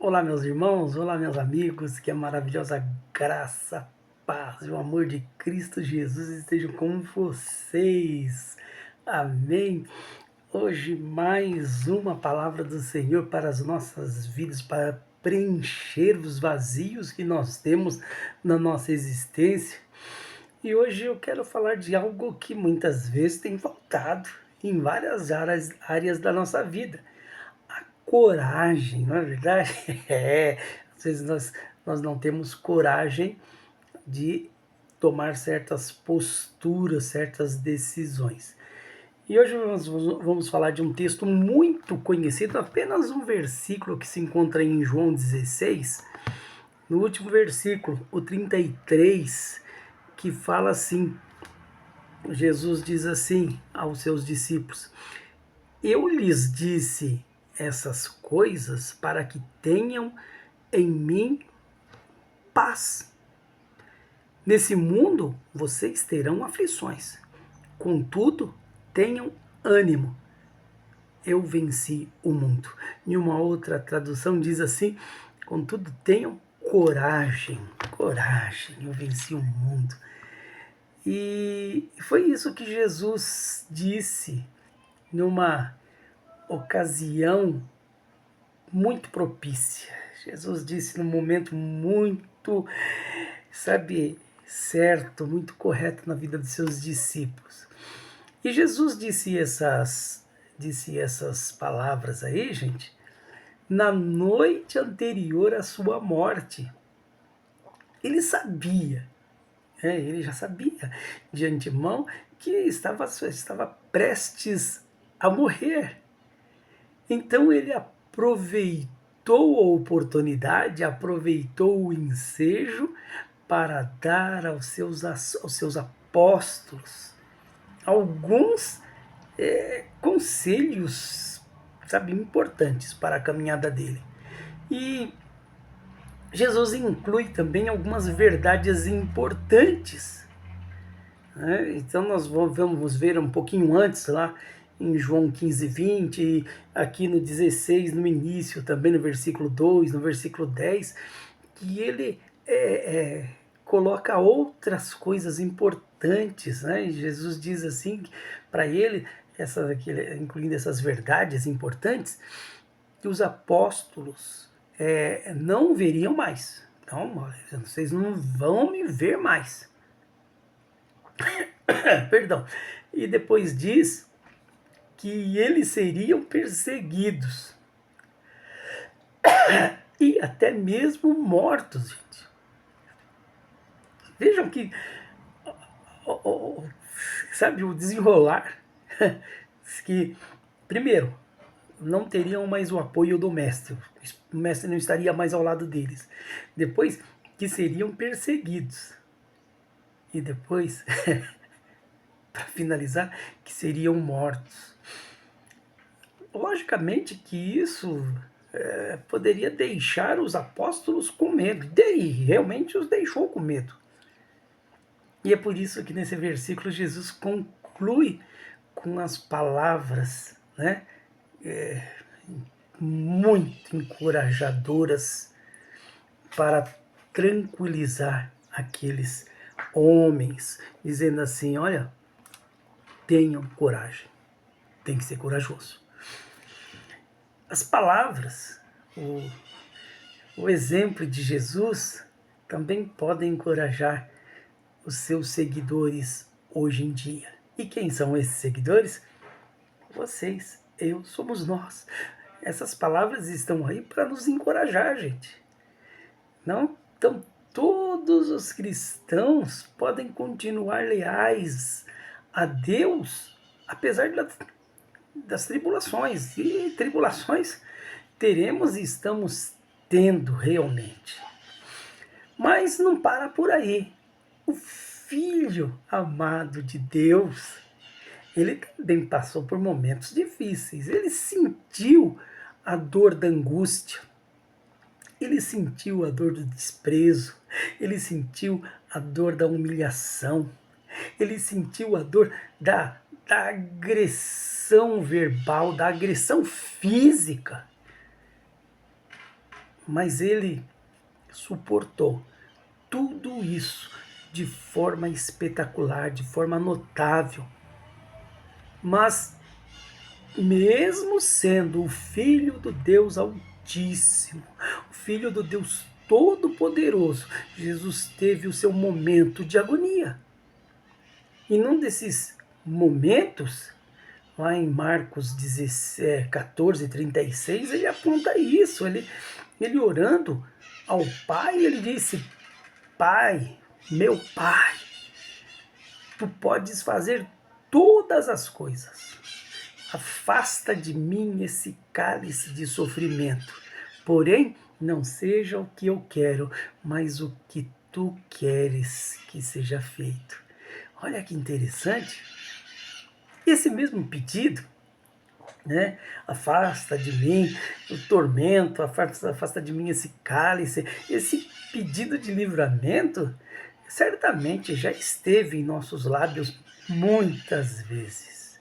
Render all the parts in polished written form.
Olá, meus irmãos, olá, meus amigos, que a maravilhosa graça, paz e o amor de Cristo Jesus estejam com vocês. Amém. Hoje, mais uma palavra do Senhor para as nossas vidas, para preencher os vazios que nós temos na nossa existência. E hoje eu quero falar de algo que muitas vezes tem faltado em várias áreas da nossa vida: coragem, não é verdade? Às vezes nós não temos coragem de tomar certas posturas, certas decisões. E hoje vamos falar de um texto muito conhecido, apenas um versículo que se encontra em João 16, no último versículo, o 33, que fala assim: Jesus diz assim aos seus discípulos: Eu lhes disse essas coisas para que tenham em mim paz. Nesse mundo vocês terão aflições. Contudo, tenham ânimo. Eu venci o mundo. Em uma outra tradução diz assim: contudo, tenham coragem. Coragem, eu venci o mundo. E foi isso que Jesus disse numa ocasião muito propícia. Jesus disse num momento muito, certo, muito correto na vida dos seus discípulos. E Jesus disse essas palavras aí, gente, na noite anterior à sua morte. Ele sabia, ele já sabia de antemão que estava prestes a morrer. Então ele aproveitou a oportunidade, aproveitou o ensejo para dar aos seus apóstolos alguns conselhos, importantes para a caminhada dele. E Jesus inclui também algumas verdades importantes, né? Então nós vamos ver um pouquinho antes lá em João 15:20, aqui no 16, no início, também no versículo 2, no versículo 10, que ele coloca outras coisas importantes, né? E Jesus diz assim para ele, incluindo essas verdades importantes, que os apóstolos não veriam mais. Então, vocês não vão me ver mais. Perdão. E depois diz que eles seriam perseguidos e até mesmo mortos, gente. Vejam que, o desenrolar, que, primeiro, não teriam mais o apoio do mestre. O mestre não estaria mais ao lado deles. Depois, que seriam perseguidos. E depois, para finalizar, que seriam mortos. Logicamente que isso poderia deixar os apóstolos com medo. E realmente os deixou com medo. E é por isso que nesse versículo Jesus conclui com as palavras, né, muito encorajadoras para tranquilizar aqueles homens, dizendo assim: olha, tenham coragem, tem que ser corajoso. As palavras, o exemplo de Jesus também podem encorajar os seus seguidores hoje em dia. E quem são esses seguidores? Vocês, eu, somos nós. Essas palavras estão aí para nos encorajar, gente. Não? Então, todos os cristãos podem continuar leais a Deus, apesar das tribulações. E tribulações teremos e estamos tendo realmente. Mas não para por aí. O Filho amado de Deus, ele também passou por momentos difíceis. Ele sentiu a dor da angústia. Ele sentiu a dor do desprezo. Ele sentiu a dor da humilhação. Ele sentiu a dor da agressão verbal, da agressão física. Mas ele suportou tudo isso de forma espetacular, de forma notável. Mas, mesmo sendo o Filho do Deus Altíssimo, o Filho do Deus Todo-Poderoso, Jesus teve o seu momento de agonia. E num desses momentos, lá em Marcos 14:36, ele aponta isso. Ele orando ao Pai, ele disse: Pai, meu Pai, tu podes fazer todas as coisas. Afasta de mim esse cálice de sofrimento. Porém, não seja o que eu quero, mas o que tu queres que seja feito. Olha que interessante. Esse mesmo pedido, né? Afasta de mim o tormento, afasta de mim esse cálice, esse pedido de livramento, certamente já esteve em nossos lábios muitas vezes.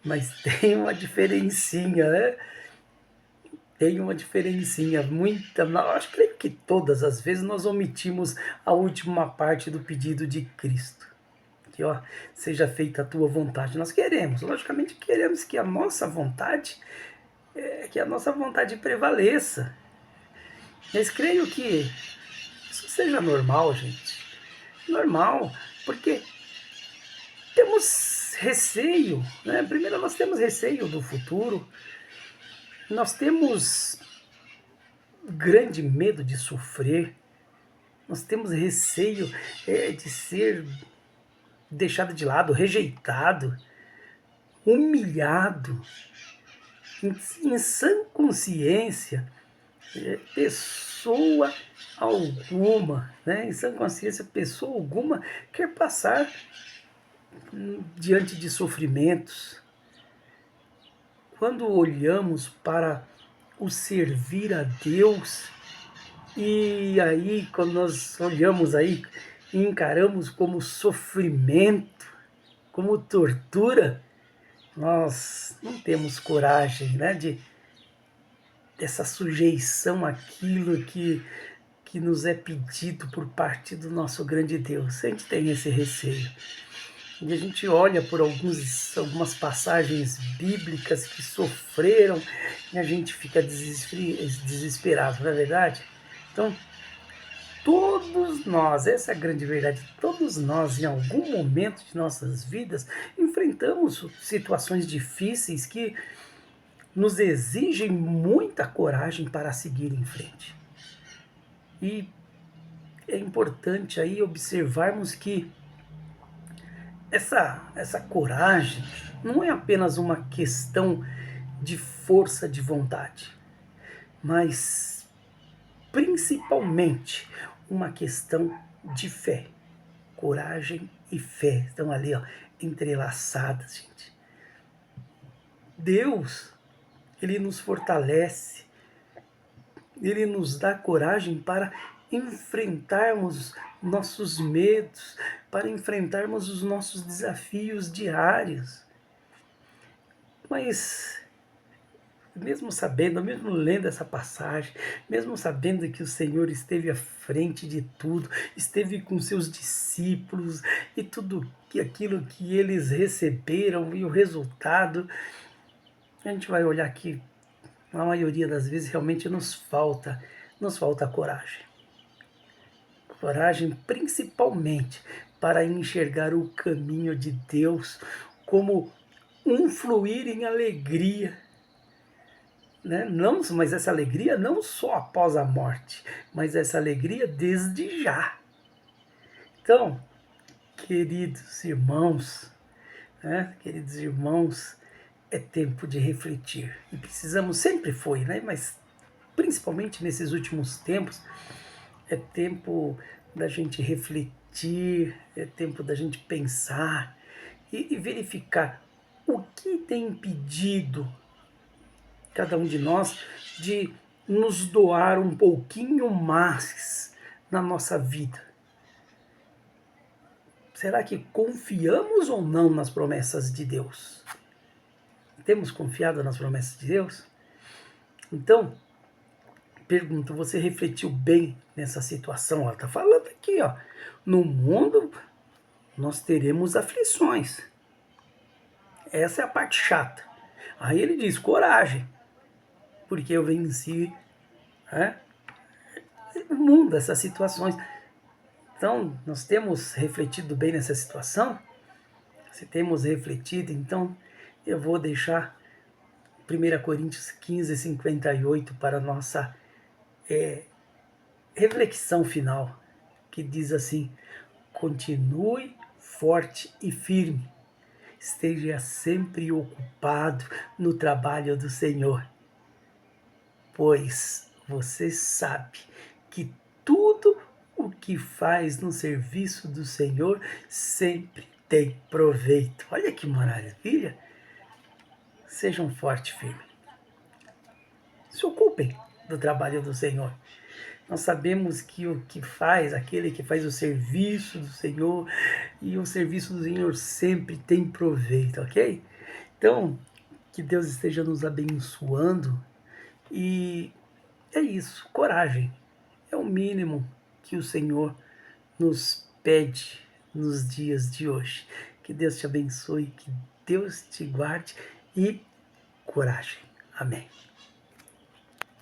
Mas tem uma diferencinha, né? Tem uma diferencinha, acho que todas as vezes nós omitimos a última parte do pedido de Cristo. Que, ó, seja feita a tua vontade. Nós queremos, logicamente queremos que a nossa vontade, prevaleça. Mas creio que isso seja normal, gente. Normal, porque temos receio, né? Primeiro nós temos receio do futuro, nós temos grande medo de sofrer, nós temos receio de ser deixado de lado, rejeitado, humilhado. Em sã consciência, pessoa alguma, né? Em sã consciência, pessoa alguma quer passar diante de sofrimentos. Quando olhamos para o servir a Deus, e aí quando nós olhamos aí e encaramos como sofrimento, como tortura, nós não temos coragem, né, dessa sujeição àquilo que nos é pedido por parte do nosso grande Deus. A gente tem esse receio. E a gente olha por algumas passagens bíblicas que sofreram e a gente fica desesperado, não é verdade? Então, todos nós, essa é a grande verdade, todos nós, em algum momento de nossas vidas, enfrentamos situações difíceis que nos exigem muita coragem para seguir em frente. E é importante aí observarmos que essa coragem não é apenas uma questão de força de vontade, mas principalmente uma questão de fé. Coragem e fé estão ali, ó, entrelaçadas, gente. Deus, ele nos fortalece, ele nos dá coragem para enfrentarmos nossos medos, para enfrentarmos os nossos desafios diários. Mas, mesmo sabendo, mesmo lendo essa passagem, mesmo sabendo que o Senhor esteve à frente de tudo, esteve com seus discípulos e tudo aquilo que eles receberam e o resultado, a gente vai olhar que na maioria das vezes realmente nos falta coragem. Coragem principalmente para enxergar o caminho de Deus como um fluir em alegria, né? Não, mas essa alegria não só após a morte, mas essa alegria desde já. Então, queridos irmãos, né? Queridos irmãos, é tempo de refletir. E precisamos, sempre foi, né? Mas principalmente nesses últimos tempos, é tempo da gente refletir, é tempo da gente pensar e verificar o que tem impedido cada um de nós de nos doar um pouquinho mais na nossa vida. Será que confiamos ou não nas promessas de Deus? Temos confiado nas promessas de Deus? Então, pergunto, você refletiu bem nessa situação? Ela está falando aqui, ó. No mundo nós teremos aflições. Essa é a parte chata. Aí ele diz, coragem, porque eu venci, né, o mundo, essas situações. Então, nós temos refletido bem nessa situação? Se temos refletido, então eu vou deixar 1 Coríntios 15:58 para a nossa reflexão final, que diz assim: continue forte e firme, esteja sempre ocupado no trabalho do Senhor, pois você sabe que tudo o que faz no serviço do Senhor sempre tem proveito. Olha que maravilha! Sejam fortes e firmes. Se ocupem do trabalho do Senhor. Nós sabemos que o que faz, aquele que faz o serviço do Senhor, e o serviço do Senhor sempre tem proveito, ok? Então, que Deus esteja nos abençoando e é isso, coragem. É o mínimo que o Senhor nos pede nos dias de hoje. Que Deus te abençoe, que Deus te guarde e coragem. Amém.